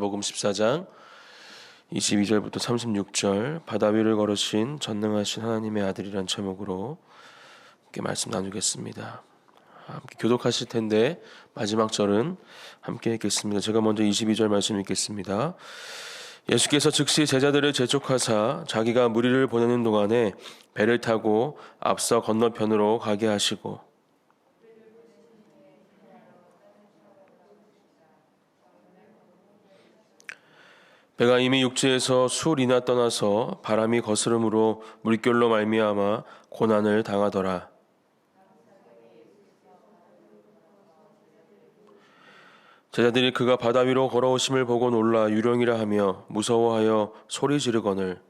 요한복음 14장 22절부터 36절 바다 위를 걸으신 전능하신 하나님의 아들이란 제목으로 함께 말씀 나누겠습니다. 함께 교독하실 텐데 마지막 절은 함께 읽겠습니다. 제가 먼저 22절 말씀 읽겠습니다. 예수께서 즉시 제자들을 재촉하사 자기가 무리를 보내는 동안에 배를 타고 앞서 건너편으로 가게 하시고 배가 이미 육지에서 수리나 떠나서 바람이 거스름으로 물결로 말미암아 고난을 당하더라. 제자들이 그가 바다 위로 걸어오심을 보고 놀라 유령이라 하며 무서워하여 소리 지르거늘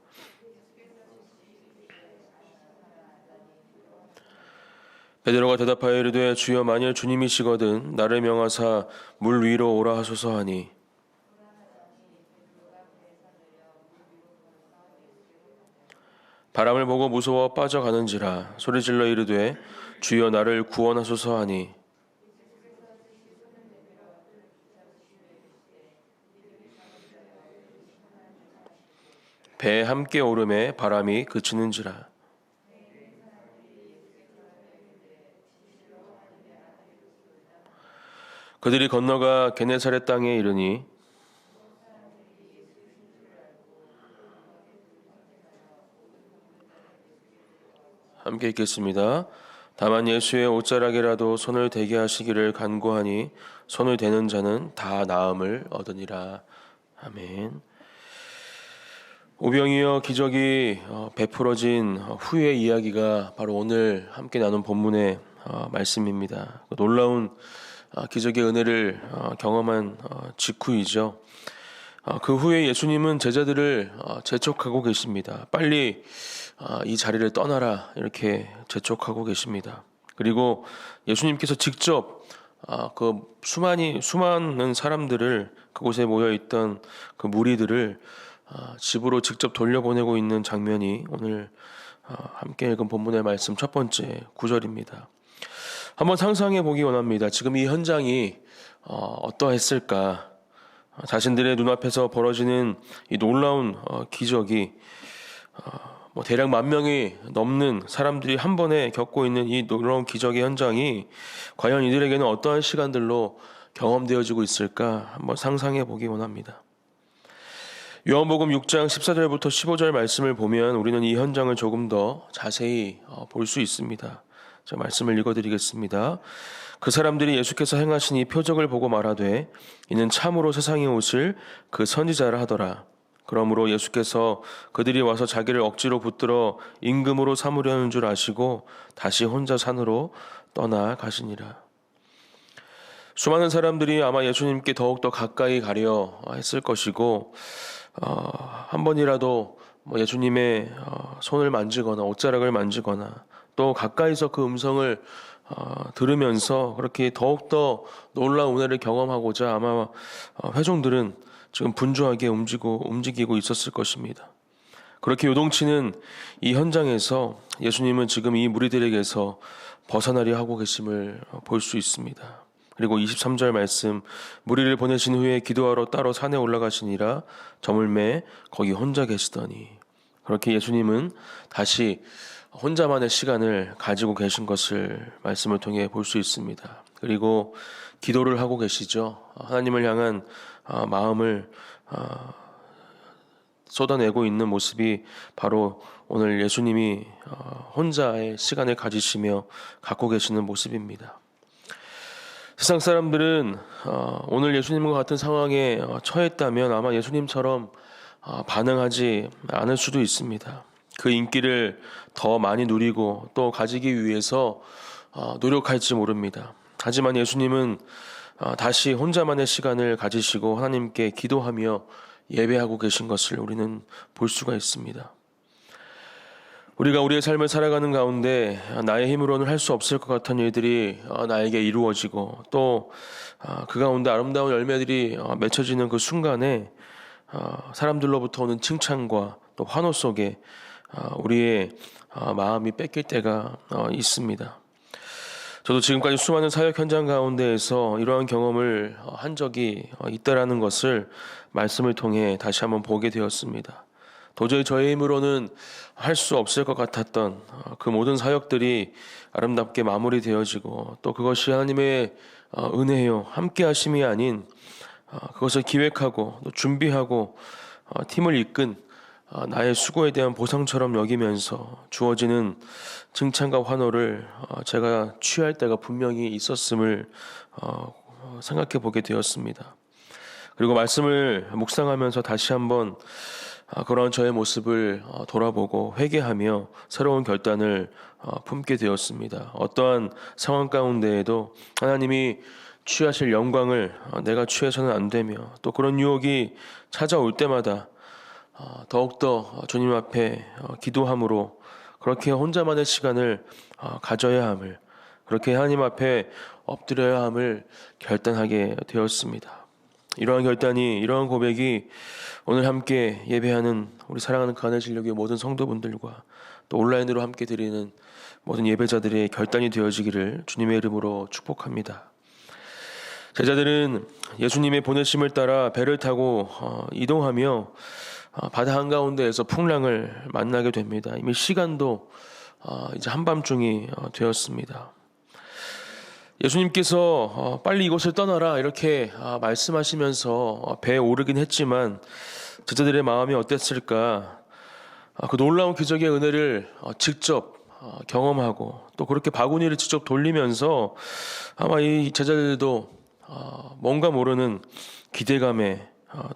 베드로가 대답하여 이르되 주여 만일 주님이시거든 나를 명하사 물 위로 오라 하소서 하니 바람을 보고 무서워 빠져가는지라 소리질러 이르되 주여 나를 구원하소서 하니 배에 함께 오름에 바람이 그치는지라. 그들이 건너가 게네사렛 땅에 이르니 함께 읽겠습니다. 다만 예수의 옷자락이라도 손을 대게 하시기를 간구하니 손을 대는 자는 다 나음을 얻으니라. 아멘. 오병이어 기적이 베풀어진 후의 이야기가 바로 오늘 함께 나눈 본문의 말씀입니다. 놀라운 기적의 은혜를 경험한 직후이죠. 그 후에 예수님은 제자들을 재촉하고 계십니다. 빨리 이 자리를 떠나라 이렇게 재촉하고 계십니다. 그리고 예수님께서 직접 그 수많은 사람들을 그곳에 모여있던 그 무리들을 집으로 직접 돌려보내고 있는 장면이 오늘 함께 읽은 본문의 말씀 첫 번째 구절입니다. 한번 상상해 보기 원합니다. 지금 이 현장이 어떠했을까? 자신들의 눈앞에서 벌어지는 이 놀라운 기적이 대략 10,000명이 넘는 사람들이 한 번에 겪고 있는 이 놀라운 기적의 현장이 과연 이들에게는 어떠한 시간들로 경험되어지고 있을까? 한번 상상해 보기 원합니다. 요한복음 6장 14절부터 15절 말씀을 보면 우리는 이 현장을 조금 더 자세히 볼 수 있습니다. 제가 말씀을 읽어드리겠습니다. 그 사람들이 예수께서 행하신 이 표적을 보고 말하되 이는 참으로 세상에 오실 그 선지자라 하더라. 그러므로 예수께서 그들이 와서 자기를 억지로 붙들어 임금으로 삼으려는 줄 아시고 다시 혼자 산으로 떠나가시니라. 수많은 사람들이 아마 예수님께 더욱더 가까이 가려 했을 것이고 한 번이라도 예수님의 손을 만지거나 옷자락을 만지거나 또 가까이서 그 음성을 들으면서 그렇게 더욱더 놀라운 은혜를 경험하고자 아마 회중들은 지금 분주하게 움직이고 있었을 것입니다. 그렇게 요동치는 이 현장에서 예수님은 지금 이 무리들에게서 벗어나려 하고 계심을 볼 수 있습니다. 그리고 23절 말씀 무리를 보내신 후에 기도하러 따로 산에 올라가시니라 저물매 거기 혼자 계시더니 그렇게 예수님은 다시 혼자만의 시간을 가지고 계신 것을 말씀을 통해 볼 수 있습니다. 그리고 기도를 하고 계시죠. 하나님을 향한 마음을 쏟아내고 있는 모습이 바로 오늘 예수님이 혼자의 시간을 가지시며 갖고 계시는 모습입니다. 세상 사람들은 오늘 예수님과 같은 상황에 처했다면 아마 예수님처럼 반응하지 않을 수도 있습니다. 그 인기를 더 많이 누리고 또 가지기 위해서 노력할지 모릅니다. 하지만 예수님은 다시 혼자만의 시간을 가지시고 하나님께 기도하며 예배하고 계신 것을 우리는 볼 수가 있습니다. 우리가 우리의 삶을 살아가는 가운데 나의 힘으로는 할 수 없을 것 같은 일들이 나에게 이루어지고 또 그 가운데 아름다운 열매들이 맺혀지는 그 순간에 사람들로부터 오는 칭찬과 또 환호 속에 우리의 마음이 뺏길 때가 있습니다. 저도 지금까지 수많은 사역 현장 가운데에서 이러한 경험을 한 적이 있다라는 것을 말씀을 통해 다시 한번 보게 되었습니다. 도저히 저의 힘으로는 할 수 없을 것 같았던 그 모든 사역들이 아름답게 마무리되어지고, 또 그것이 하나님의 은혜요 함께 하심이 아닌 그것을 기획하고 또 준비하고 팀을 이끈 나의 수고에 대한 보상처럼 여기면서 주어지는 칭찬과 환호를 제가 취할 때가 분명히 있었음을 생각해 보게 되었습니다. 그리고 말씀을 묵상하면서 다시 한번 그런 저의 모습을 돌아보고 회개하며 새로운 결단을 품게 되었습니다. 어떠한 상황 가운데에도 하나님이 취하실 영광을 내가 취해서는 안 되며, 또 그런 유혹이 찾아올 때마다 더욱더 주님 앞에 기도함으로 그렇게 혼자만의 시간을 가져야 함을, 그렇게 하나님 앞에 엎드려야 함을 결단하게 되었습니다. 이러한 결단이, 이러한 고백이 오늘 함께 예배하는 우리 사랑하는 가는 진력의 모든 성도분들과 또 온라인으로 함께 드리는 모든 예배자들의 결단이 되어지기를 주님의 이름으로 축복합니다. 제자들은 예수님의 보내심을 따라 배를 타고 이동하며 바다 한가운데에서 풍랑을 만나게 됩니다. 이미 시간도 이제 한밤중이 되었습니다. 예수님께서 빨리 이곳을 떠나라 이렇게 말씀하시면서 배에 오르긴 했지만 제자들의 마음이 어땠을까? 그 놀라운 기적의 은혜를 직접 경험하고 또 그렇게 바구니를 직접 돌리면서 아마 이 제자들도 뭔가 모르는 기대감에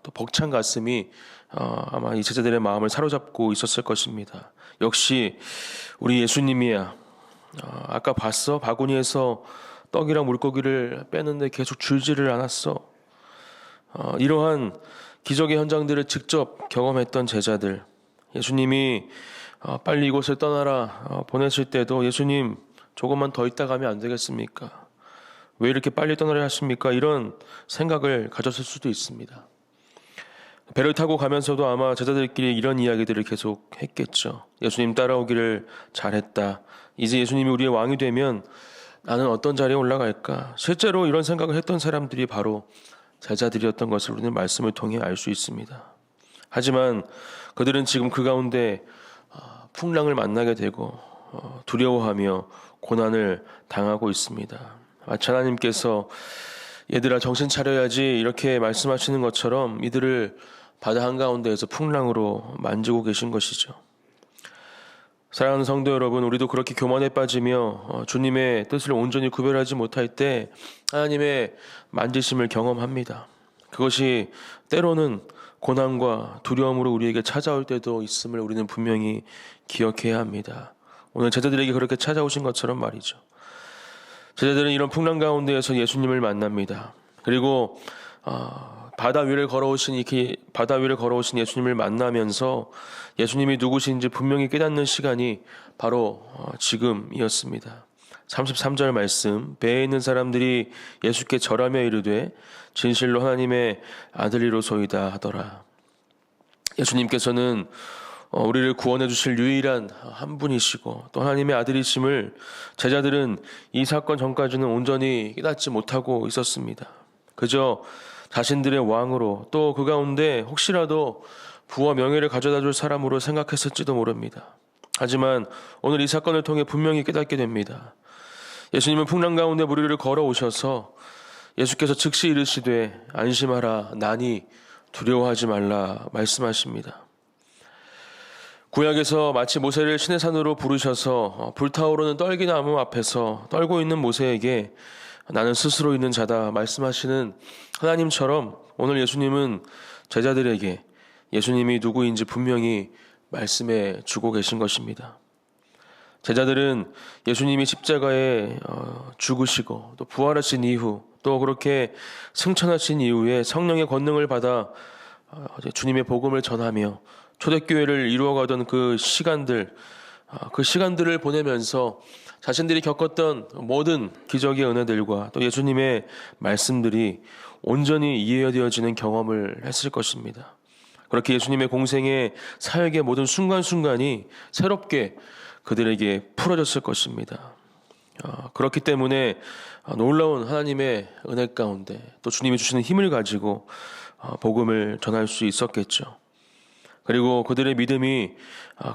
또 벅찬 가슴이 아마 이 제자들의 마음을 사로잡고 있었을 것입니다. 역시 우리 예수님이야. 아까 봤어? 바구니에서 떡이랑 물고기를 빼는데 계속 줄지를 않았어. 이러한 기적의 현장들을 직접 경험했던 제자들, 예수님이 빨리 이곳을 떠나라 보내실 때도 예수님 조금만 더 있다 가면 안 되겠습니까? 왜 이렇게 빨리 떠나려 하십니까? 이런 생각을 가졌을 수도 있습니다. 배를 타고 가면서도 아마 제자들끼리 이런 이야기들을 계속 했겠죠. 예수님 따라오기를 잘했다. 이제 예수님이 우리의 왕이 되면 나는 어떤 자리에 올라갈까? 실제로 이런 생각을 했던 사람들이 바로 제자들이었던 것을 우리는 말씀을 통해 알 수 있습니다. 하지만 그들은 지금 그 가운데 풍랑을 만나게 되고 두려워하며 고난을 당하고 있습니다. 마치 하나님께서 얘들아 정신 차려야지 이렇게 말씀하시는 것처럼 이들을 바다 한가운데에서 풍랑으로 만지고 계신 것이죠. 사랑하는 성도 여러분, 우리도 그렇게 교만에 빠지며 주님의 뜻을 온전히 구별하지 못할 때 하나님의 만지심을 경험합니다. 그것이 때로는 고난과 두려움으로 우리에게 찾아올 때도 있음을 우리는 분명히 기억해야 합니다. 오늘 제자들에게 그렇게 찾아오신 것처럼 말이죠. 제자들은 이런 풍랑 가운데에서 예수님을 만납니다. 그리고 바다 위를 걸어오신 예수님을 만나면서 예수님이 누구신지 분명히 깨닫는 시간이 바로 지금이었습니다. 33절 말씀, 배에 있는 사람들이 예수께 절하며 이르되 진실로 하나님의 아들이로소이다 하더라. 예수님께서는 우리를 구원해 주실 유일한 한 분이시고 또 하나님의 아들이심을 제자들은 이 사건 전까지는 온전히 깨닫지 못하고 있었습니다. 그저 자신들의 왕으로 또 그 가운데 혹시라도 부와 명예를 가져다 줄 사람으로 생각했을지도 모릅니다. 하지만 오늘 이 사건을 통해 분명히 깨닫게 됩니다. 예수님은 풍랑 가운데 무리를 걸어오셔서 예수께서 즉시 이르시되 안심하라 나니 두려워하지 말라 말씀하십니다. 구약에서 마치 모세를 시내산으로 부르셔서 불타오르는 떨기나무 앞에서 떨고 있는 모세에게 나는 스스로 있는 자다 말씀하시는 하나님처럼 오늘 예수님은 제자들에게 예수님이 누구인지 분명히 말씀해 주고 계신 것입니다. 제자들은 예수님이 십자가에 죽으시고 또 부활하신 이후 또 그렇게 승천하신 이후에 성령의 권능을 받아 주님의 복음을 전하며 초대교회를 이루어가던 그 시간들을 보내면서 자신들이 겪었던 모든 기적의 은혜들과 또 예수님의 말씀들이 온전히 이해되어지는 경험을 했을 것입니다. 그렇게 예수님의 공생의 사역의 모든 순간순간이 새롭게 그들에게 풀어졌을 것입니다. 그렇기 때문에 놀라운 하나님의 은혜 가운데 또 주님이 주시는 힘을 가지고 복음을 전할 수 있었겠죠. 그리고 그들의 믿음이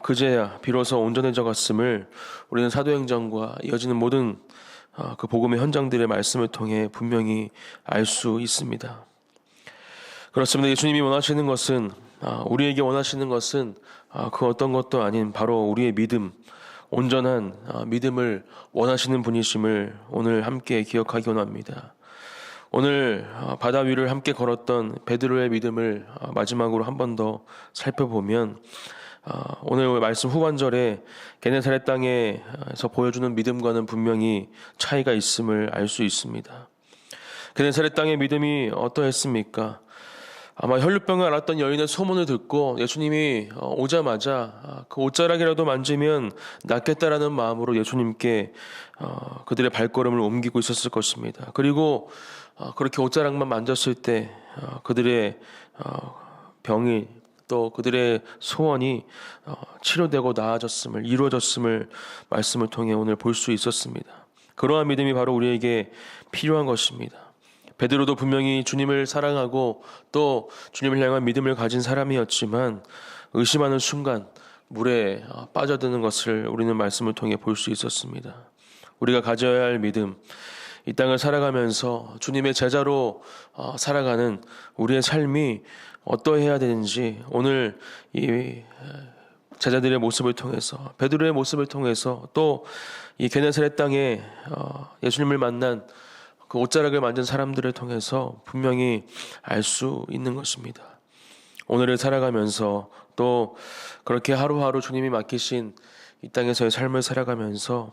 그제야 비로소 온전해져 갔음을 우리는 사도행전과 이어지는 모든 그 복음의 현장들의 말씀을 통해 분명히 알 수 있습니다. 그렇습니다. 예수님이 원하시는 것은 우리에게 원하시는 것은 그 어떤 것도 아닌 바로 우리의 믿음, 온전한 믿음을 원하시는 분이심을 오늘 함께 기억하기 원합니다. 오늘 바다 위를 함께 걸었던 베드로의 믿음을 마지막으로 한 번 더 살펴보면 오늘 말씀 후반절에 게네사렛 땅에서 보여주는 믿음과는 분명히 차이가 있음을 알 수 있습니다. 게네사렛 땅의 믿음이 어떠했습니까? 아마 혈루병을 앓았던 여인의 소문을 듣고 예수님이 오자마자 그 옷자락이라도 만지면 낫겠다라는 마음으로 예수님께 그들의 발걸음을 옮기고 있었을 것입니다. 그리고 그렇게 옷자락만 만졌을 때 그들의 병이 또 그들의 소원이 치료되고 나아졌음을 이루어졌음을 말씀을 통해 오늘 볼 수 있었습니다. 그러한 믿음이 바로 우리에게 필요한 것입니다. 베드로도 분명히 주님을 사랑하고 또 주님을 향한 믿음을 가진 사람이었지만 의심하는 순간 물에 빠져드는 것을 우리는 말씀을 통해 볼 수 있었습니다. 우리가 가져야 할 믿음, 이 땅을 살아가면서 주님의 제자로 살아가는 우리의 삶이 어떠해야 되는지 오늘 이 제자들의 모습을 통해서 베드로의 모습을 통해서 또 이 게네사렛 땅에 예수님을 만난 그 옷자락을 만진 사람들을 통해서 분명히 알 수 있는 것입니다. 오늘을 살아가면서 또 그렇게 하루하루 주님이 맡기신 이 땅에서의 삶을 살아가면서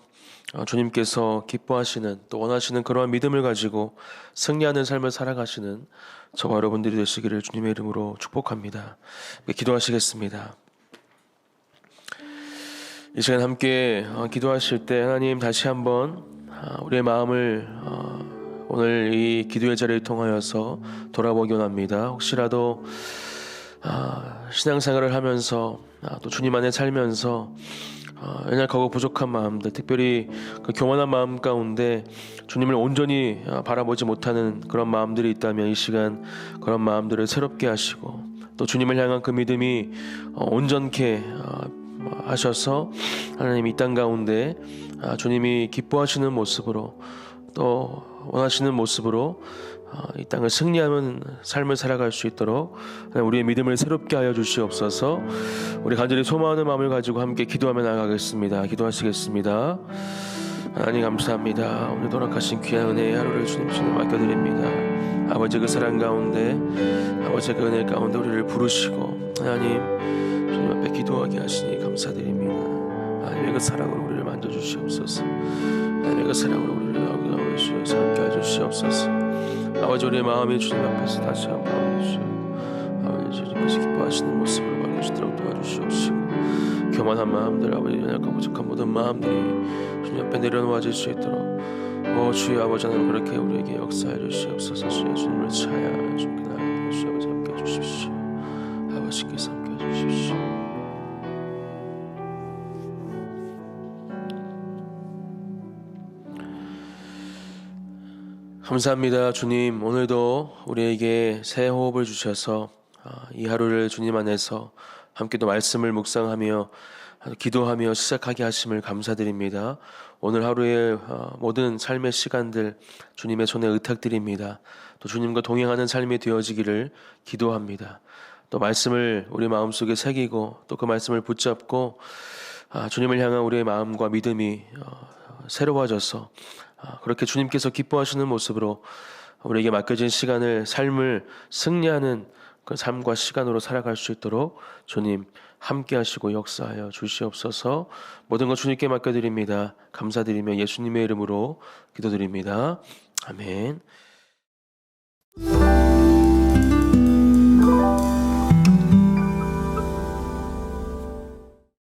주님께서 기뻐하시는 또 원하시는 그러한 믿음을 가지고 승리하는 삶을 살아가시는 저와 여러분들이 되시기를 주님의 이름으로 축복합니다. 기도하시겠습니다. 이 시간 함께 기도하실 때 하나님 다시 한번 우리의 마음을 오늘 이 기도의 자리를 통하여서 돌아보기 원합니다. 혹시라도 신앙생활을 하면서 또 주님 안에 살면서 연약하고 부족한 마음들, 특별히 그 교만한 마음 가운데 주님을 온전히 바라보지 못하는 그런 마음들이 있다면 이 시간 그런 마음들을 새롭게 하시고 또 주님을 향한 그 믿음이 온전케 하셔서 하나님 이 땅 가운데 주님이 기뻐하시는 모습으로 또 원하시는 모습으로 이 땅을 승리하는 삶을 살아갈 수 있도록 우리의 믿음을 새롭게 하여 주시옵소서. 우리 간절히 소망하는 마음을 가지고 함께 기도하며 나가겠습니다. 기도하시겠습니다. 하나님 감사합니다. 오늘 도락하신 귀한 은혜의 하루를 주님께 맡겨드립니다. 아버지 그 사랑 가운데 아버지 그 은혜 가운데 우리를 부르시고 하나님 주님 앞에 기도하게 하시니 감사드립니다. 하나님의 그 사랑으로 우리를 만져주시옵소서. 하나님의 그 사랑으로 우리를 여기서 함께 해주시옵소서. 아버지 우리의 마음이 주님 앞에서 다시 한번 아버지 주님께서 기뻐하시는 모습으로 바꾸시도록 도와주시옵시고 교만한 마음들 아버지 연약하고 부족한 모든 마음들이 주님 앞에 내려놓아질 수 있도록 주의 아버지 하나님 그렇게 우리에게 역사해 주시옵소서. 주의 주님을 차야 주님께 나아가는 주의 아버지 함께 해주십시오. 아버지께서 함께 해주십시오. 감사합니다. 주님 오늘도 우리에게 새 호흡을 주셔서 이 하루를 주님 안에서 함께 또 말씀을 묵상하며 기도하며 시작하게 하심을 감사드립니다. 오늘 하루의 모든 삶의 시간들 주님의 손에 의탁드립니다. 또 주님과 동행하는 삶이 되어지기를 기도합니다. 또 말씀을 우리 마음속에 새기고 또 그 말씀을 붙잡고 주님을 향한 우리의 마음과 믿음이 새로워져서 그렇게 주님께서 기뻐하시는 모습으로 우리에게 맡겨진 시간을 삶을 승리하는 그 삶과 시간으로 살아갈 수 있도록 주님 함께 하시고 역사하여 주시옵소서. 모든 것 주님께 맡겨드립니다. 감사드리며 예수님의 이름으로 기도드립니다. 아멘.